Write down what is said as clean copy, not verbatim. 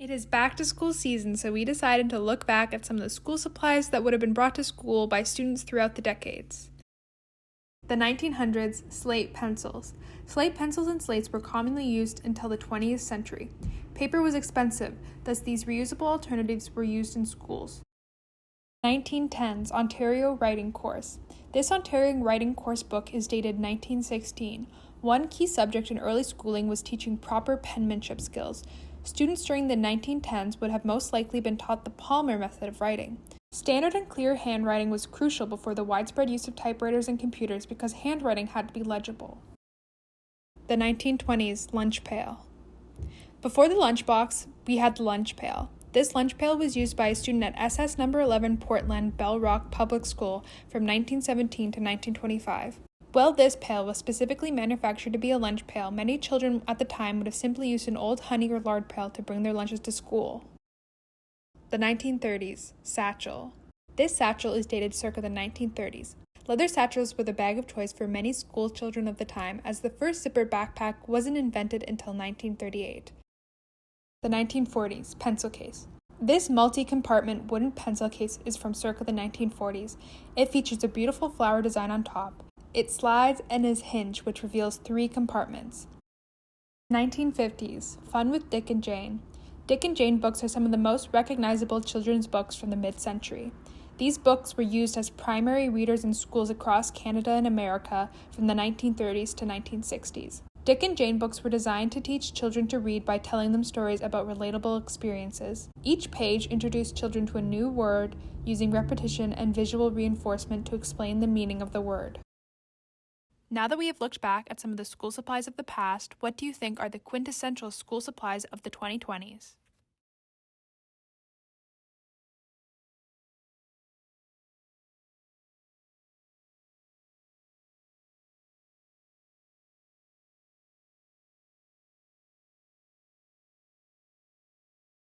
It is back to school season, so we decided to look back at some of the school supplies that would have been brought to school by students throughout the decades. The 1900s, slate pencils. Slate pencils and slates were commonly used until the 20th century. Paper was expensive, thus these reusable alternatives were used in schools. 1910s, Ontario Writing Course. This Ontario Writing Course book is dated 1916. One key subject in early schooling was teaching proper penmanship skills. Students during the 1910s would have most likely been taught the Palmer method of writing. Standard and clear handwriting was crucial before the widespread use of typewriters and computers because handwriting had to be legible. The 1920s, lunch pail. Before the lunchbox, we had the lunch pail. This lunch pail was used by a student at SS No. 11 Portland Bell Rock Public School from 1917 to 1925. While this pail was specifically manufactured to be a lunch pail, many children at the time would have simply used an old honey or lard pail to bring their lunches to school. The 1930s, satchel. This satchel is dated circa the 1930s. Leather satchels were the bag of choice for many school children of the time, as the first zipper backpack wasn't invented until 1938. The 1940s, pencil case. This multi-compartment wooden pencil case is from circa the 1940s. It features a beautiful flower design on top. It slides and is hinged, which reveals 3 compartments. 1950s, Fun with Dick and Jane. Dick and Jane books are some of the most recognizable children's books from the mid-century. These books were used as primary readers in schools across Canada and America from the 1930s to 1960s. Dick and Jane books were designed to teach children to read by telling them stories about relatable experiences. Each page introduced children to a new word, using repetition and visual reinforcement to explain the meaning of the word. Now that we have looked back at some of the school supplies of the past, what do you think are the quintessential school supplies of the 2020s?